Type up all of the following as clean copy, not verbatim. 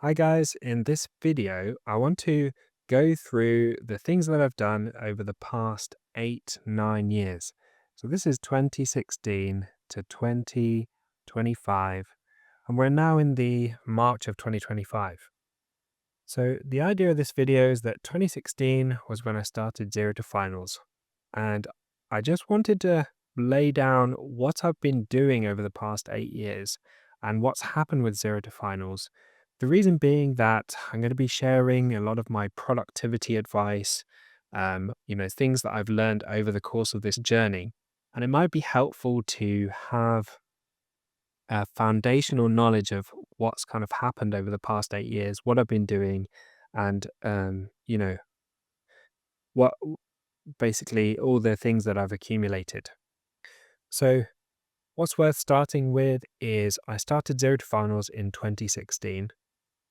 Hi guys, in this video, I want to go through the things that I've done over the past 8, 9 years. So this is 2016 to 2025, and we're now in the March of 2025. So the idea of this video is that 2016 was when I started Zero to Finals, and I just wanted to lay down what I've been doing over the past 8 years and what's happened with Zero to Finals. The reason being that I'm going to be sharing a lot of my productivity advice, things that I've learned over the course of this journey. And it might be helpful to have a foundational knowledge of what's kind of happened over the past 8 years, what I've been doing, and, what basically all the things that I've accumulated. So, what's worth starting with is I started Zero to Finals in 2016.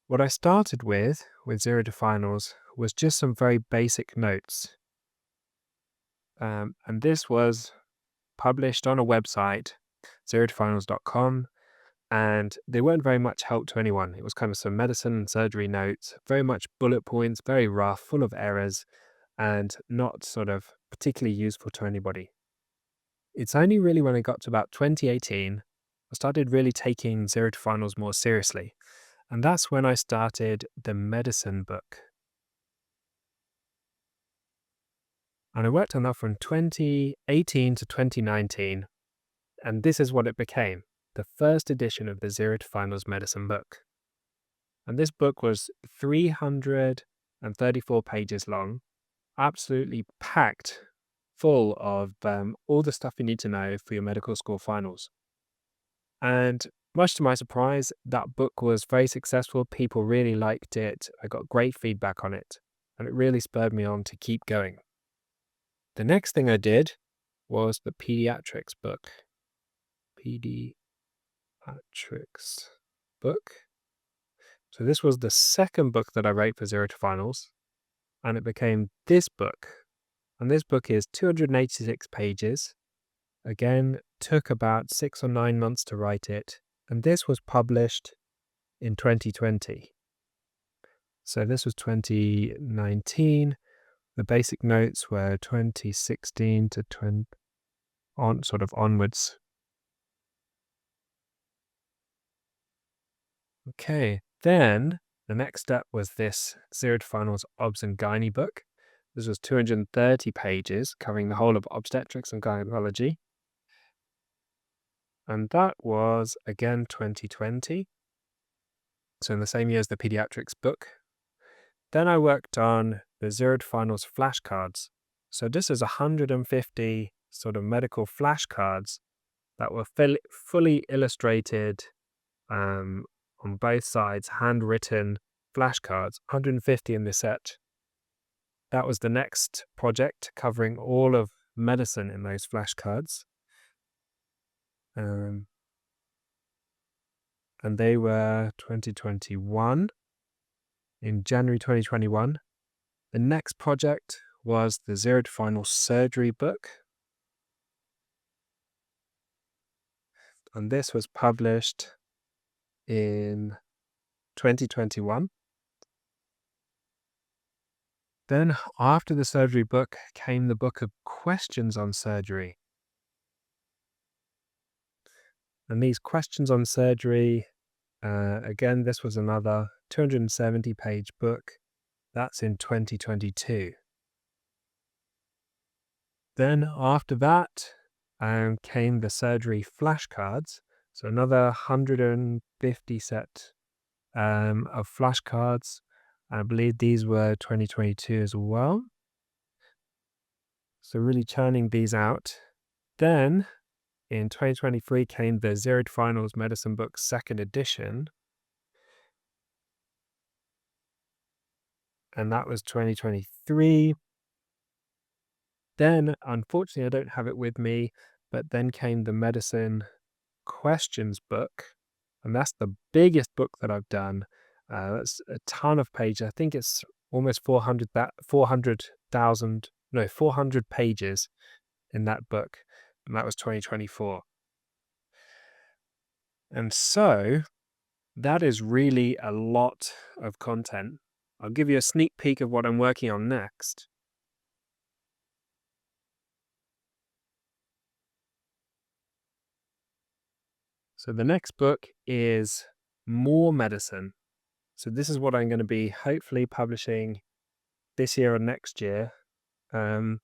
What I started with Zero to Finals was just some very basic notes. And this was published on a website, zerotofinals.com, and they weren't very much help to anyone. It was kind of some medicine and surgery notes, very much bullet points, very rough, full of errors, and not sort of particularly useful to anybody. It's only really when I got to about 2018, I started really taking Zero to Finals more seriously. And that's when I started the medicine book. And I worked on that from 2018 to 2019. And this is what it became, the first edition of the Zero to Finals medicine book. And this book was 334 pages long, absolutely packed full of all the stuff you need to know for your medical school finals. And much to my surprise, that book was very successful. People really liked it. I got great feedback on it, and it really spurred me on to keep going. The next thing I did was the pediatrics book. Pediatrics book. So this was the second book that I wrote for Zero to Finals, and it became this book. And this book is 286 pages. Again, took about 6 or 9 months to write it, and this was published in 2020. So this was 2019. The basic notes were 2016 to onwards. Okay, then the next step was this Zero to Finals Obs and Gynae book. This was 230 pages, covering the whole of obstetrics and gynecology. And that was, again, 2020. So in the same year as the pediatrics book. Then I worked on the Zero to Finals flashcards. So this is 150 sort of medical flashcards that were fully illustrated on both sides, handwritten flashcards, 150 in this set. That was the next project, covering all of medicine in those flashcards. And they were 2021. In January 2021. The next project was the Zero to Final surgery book. And this was published in 2021. Then after the surgery book came the book of questions on surgery. And these questions on surgery, again, this was another 270-page book. That's in 2022. Then after that came the surgery flashcards. So another 150 set of flashcards. I believe these were 2022 as well. So really churning these out. Then in 2023 came the Zero to Finals medicine book second edition. And that was 2023. Then, unfortunately, I don't have it with me, but then came the medicine questions book. And that's the biggest book that I've done. That's a ton of pages. I think it's almost 400 pages in that book. And that was 2024. And so That is really a lot of content. I'll give you a sneak peek of what I'm working on next. So the next book is More Medicine. So this is what I'm going to be hopefully publishing this year or next year. Um,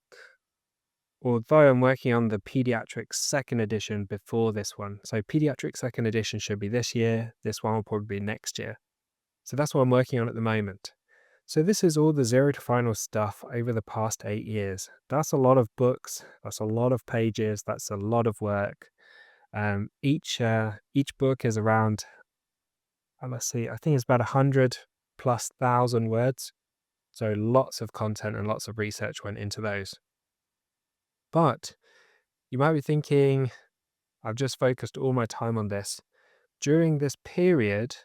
Although I'm working on the pediatric second edition before this one. So pediatric second edition should be this year. This one will probably be next year. So that's what I'm working on at the moment. So this is all the zero to final stuff over the past 8 years. That's a lot of books. That's a lot of pages. That's a lot of work. Each book is around, let's see, I think it's about 100,000+ words. So lots of content and lots of research went into those. But you might be thinking, I've just focused all my time on this. During this period,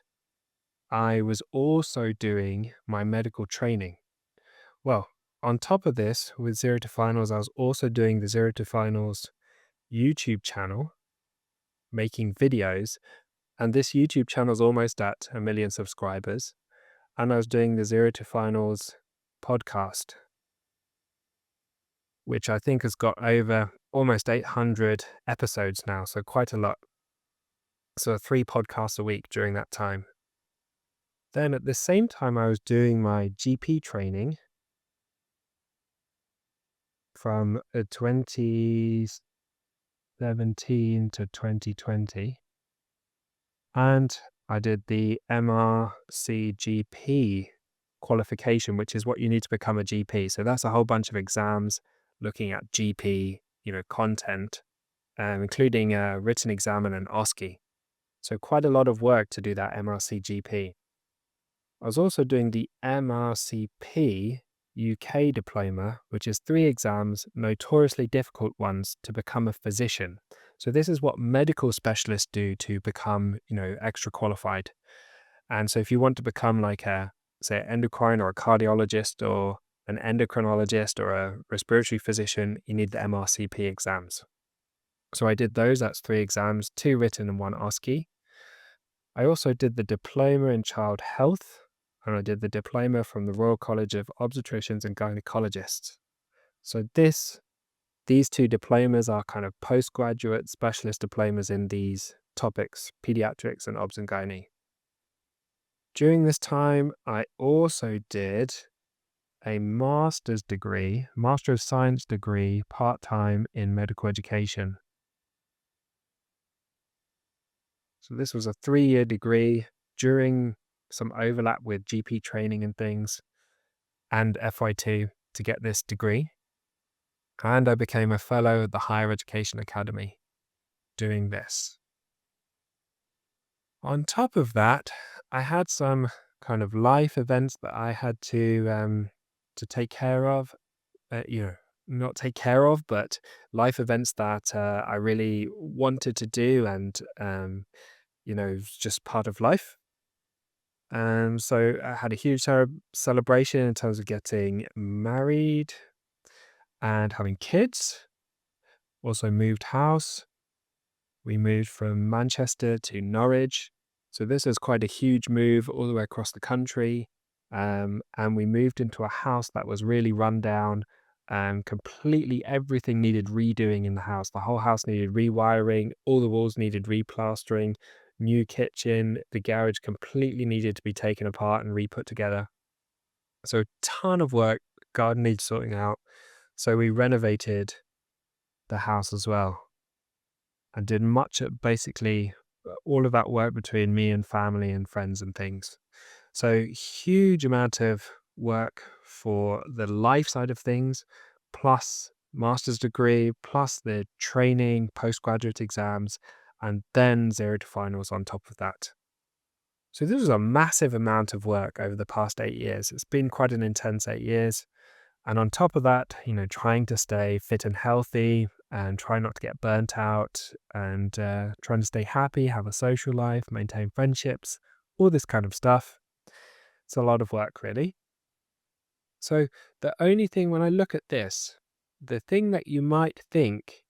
I was also doing my medical training. Well, on top of this, with Zero to Finals, I was also doing the Zero to Finals YouTube channel, making videos. And this YouTube channel is almost at 1 million subscribers. And I was doing the Zero to Finals podcast, which I think has got over almost 800 episodes now. So quite a lot. So 3 podcasts a week during that time. Then at the same time, I was doing my GP training from 2017 to 2020. And I did the MRCGP qualification, which is what you need to become a GP. So that's a whole bunch of exams looking at GP, content, including a written exam and an OSCE. So quite a lot of work to do that MRCGP. I was also doing the MRCP UK diploma, which is 3 exams, notoriously difficult ones, to become a physician. So this is what medical specialists do to become, extra qualified. And so if you want to become like say, endocrine or a cardiologist or an endocrinologist or a respiratory physician, you need the MRCP exams. So I did those. That's 3 exams, 2 written and 1 OSCE. I also did the diploma in child health, and I did the diploma from the Royal College of Obstetricians and Gynecologists. So these 2 diplomas are kind of postgraduate specialist diplomas in these topics, pediatrics and obs and gynae. During this time, I also did a master's degree, Master of Science degree, part-time in medical education. So this was a 3-year degree during some overlap with GP training and things, and FY2 to get this degree. And I became a fellow at the Higher Education Academy doing this. On top of that, I had some kind of life events that I had to take care of. Not take care of, but life events that I really wanted to do, and it's just part of life. So I had a huge celebration in terms of getting married and having kids. Also moved house. We moved from Manchester to Norwich. So this is quite a huge move all the way across the country. And we moved into a house that was really run down, and completely everything needed redoing in the house. The whole house needed rewiring. All the walls needed replastering. New kitchen. The garage completely needed to be taken apart and re-put together. So a ton of work. Garden needs sorting out. So we renovated the house as well, and did basically all of that work between me and family and friends and things. So huge amount of work for the life side of things, plus master's degree, plus the training, postgraduate exams, and then Zero to Finals on top of that. So this was a massive amount of work over the past 8 years. It's been quite an intense 8 years. And on top of that, trying to stay fit and healthy and try not to get burnt out, and trying to stay happy, have a social life, maintain friendships, all this kind of stuff. It's a lot of work, really. So the only thing when I look at this, the thing that you might think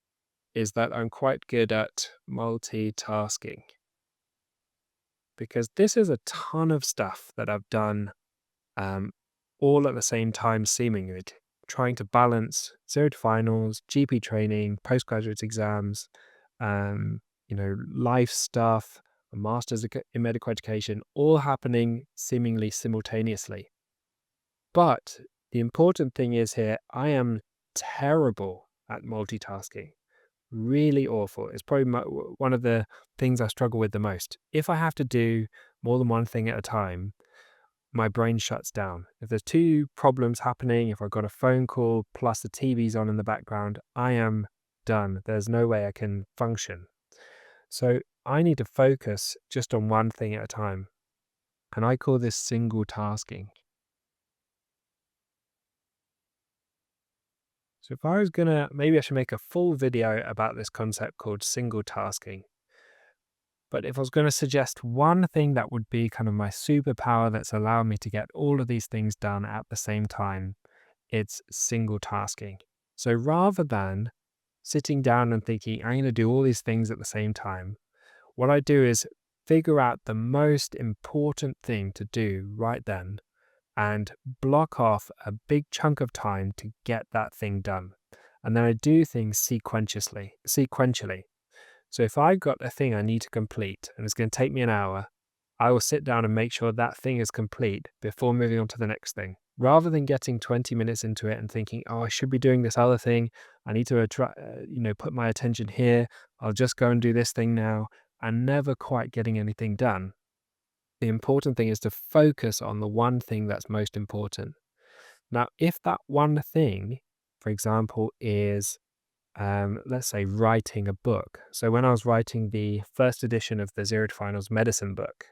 is that I'm quite good at multitasking. because this is a ton of stuff that I've done um, all at the same time, seemingly trying to balance zero to finals, GP training, postgraduate exams, um, life stuff, a master's in medical education, all happening seemingly simultaneously. But the important thing is here, I am terrible at multitasking. Really awful. It's probably one of the things I struggle with the most. If I have to do more than one thing at a time, my brain shuts down. If there's two problems happening, if I've got a phone call plus the TV's on in the background, I am done. There's no way I can function. So I need to focus just on one thing at a time. And I call this single tasking. So if I was gonna, maybe I should make a full video about this concept called single tasking. But if I was going to suggest one thing that would be kind of my superpower that's allowed me to get all of these things done at the same time, it's single tasking. So rather than sitting down and thinking, I'm going to do all these things at the same time, what I do is figure out the most important thing to do right then and block off a big chunk of time to get that thing done. And then I do things sequentially. So if I've got a thing I need to complete and it's going to take me an hour, I will sit down and make sure that thing is complete before moving on to the next thing. Rather than getting 20 minutes into it and thinking, oh, I should be doing this other thing. I need to put my attention here. I'll just go and do this thing now, and never quite getting anything done. The important thing is to focus on the one thing that's most important. Now, if that one thing, for example, is let's say writing a book. So when I was writing the first edition of the Zero to Finals medicine book,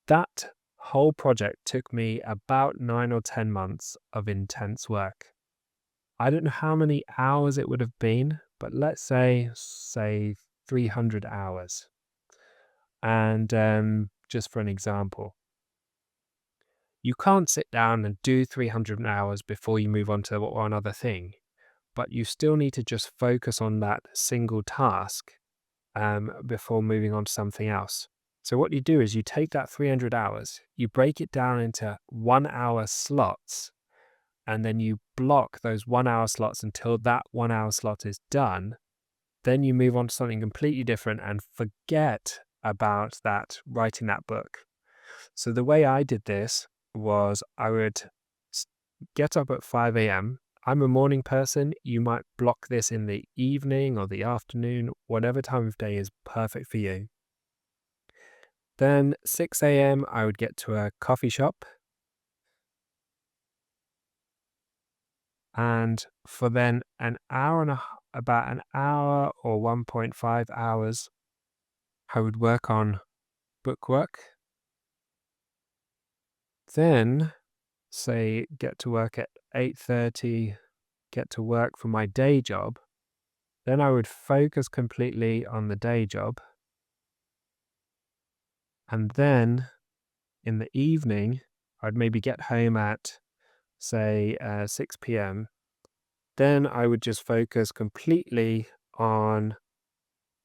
that whole project took me about 9 or 10 months of intense work. I don't know how many hours it would have been, but let's say 300 hours. And just for an example, you can't sit down and do 300 hours before you move on to one other thing, but you still need to just focus on that single task before moving on to something else. So what you do is you take that 300 hours, you break it down into 1 hour slots, and then you block those 1 hour slots until that 1 hour slot is done. Then you move on to something completely different and forget about that writing that book. So the way I did this was I would get up at 5 a.m. I'm a morning person. You might block this in the evening or the afternoon, whatever time of day is perfect for you. Then 6 a.m. I would get to a coffee shop. And for then about an hour or 1.5 hours, I would work on book work. Then, say, get to work at 8:30, get to work for my day job. Then I would focus completely on the day job. And then in the evening, I'd maybe get home at, say, 6 p.m. Then I would just focus completely on,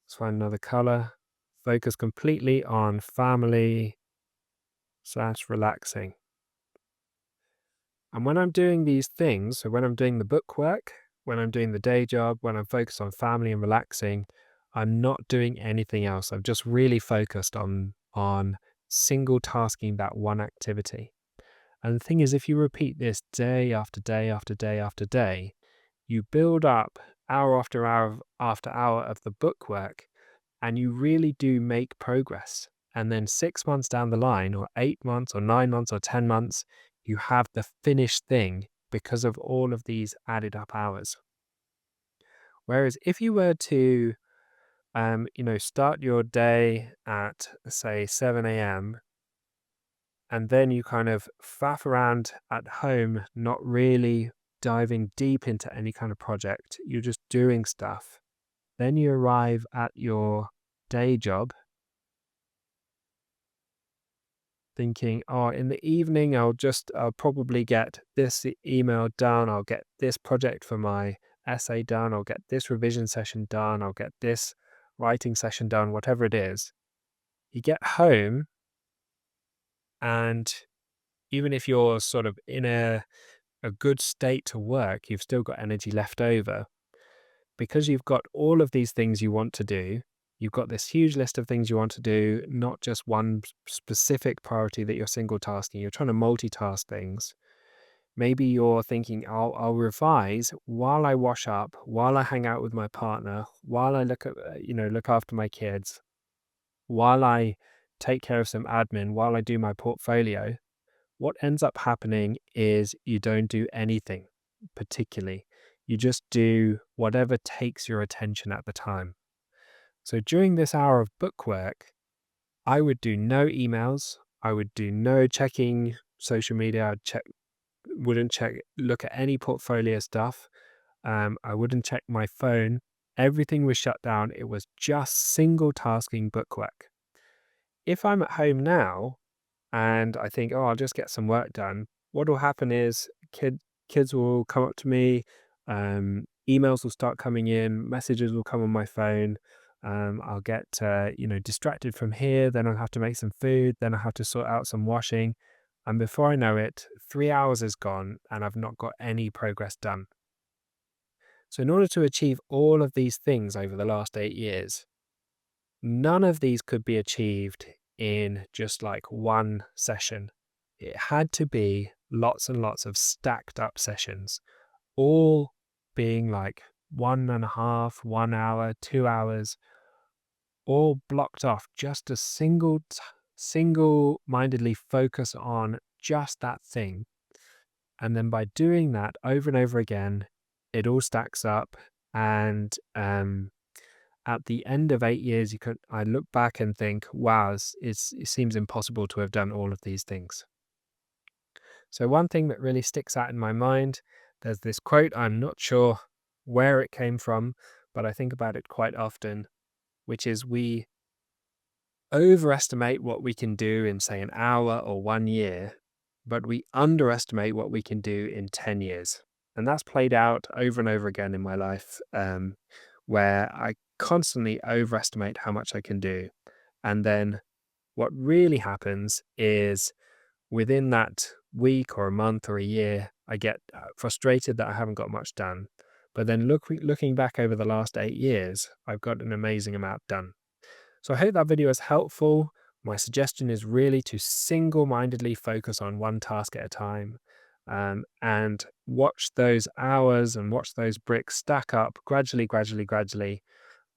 let's find another color, focus completely on family / relaxing. And when I'm doing these things, so when I'm doing the book work, when I'm doing the day job, when I'm focused on family and relaxing, I'm not doing anything else. I'm just really focused on single tasking that one activity. And the thing is, if you repeat this day after day after day after day, you build up hour after hour after hour of the book work, and you really do make progress. And then 6 months down the line, or 8 months, or 9 months, or 10 months, you have the finished thing because of all of these added up hours. Whereas if you were to, start your day at, say, 7 a.m., and then you kind of faff around at home, not really diving deep into any kind of project, you're just doing stuff. Then you arrive at your day job thinking, oh, in the evening, I'll probably get this email done. I'll get this project for my essay done. I'll get this revision session done. I'll get this writing session done, whatever it is. You get home And even if you're sort of in a good state to work, you've still got energy left over because you've got all of these things you want to do. You've got this huge list of things you want to do, not just one specific priority that you're single tasking. You're trying to multitask things. Maybe you're thinking, I'll revise while I wash up, while I hang out with my partner, while I look after my kids, while I take care of some admin, while I do my portfolio. What ends up happening is you don't do anything particularly. You just do whatever takes your attention at the time. So during this hour of book work, I would do no emails. I would do no checking social media. Wouldn't look at any portfolio stuff. I wouldn't check my phone. Everything was shut down. It was just single tasking book work. If I'm at home now, and I think, oh, I'll just get some work done. What will happen is kids will come up to me, emails will start coming in, messages will come on my phone. I'll get distracted from here. Then I'll have to make some food. Then I have to sort out some washing, and before I know it, 3 hours is gone, and I've not got any progress done. So in order to achieve all of these things over the last 8 years, none of these could be achieved in just like one session. It had to be lots and lots of stacked up sessions, all being like 1.5, 1 hour, 2 hours, all blocked off just to single mindedly focus on just that thing. And then by doing that over and over again, it all stacks up. And at the end of 8 years, I look back and think, wow, it seems impossible to have done all of these things. So one thing that really sticks out in my mind, there's this quote, I'm not sure where it came from, but I think about it quite often, which is we overestimate what we can do in, say, an hour or 1 year, but we underestimate what we can do in 10 years. And that's played out over and over again in my life, where I constantly overestimate how much I can do. And then what really happens is within that week or a month or a year, I get frustrated that I haven't got much done. But then looking back over the last 8 years, I've got an amazing amount done. So I hope that video is helpful. My suggestion is really to single-mindedly focus on one task at a time, and watch those hours and watch those bricks stack up gradually, gradually, gradually.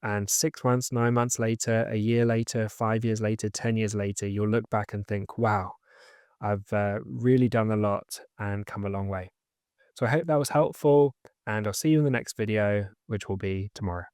And 6 months, 9 months later, a year later, 5 years later, 10 years later, you'll look back and think, wow, I've really done a lot and come a long way. So I hope that was helpful, and I'll see you in the next video, which will be tomorrow.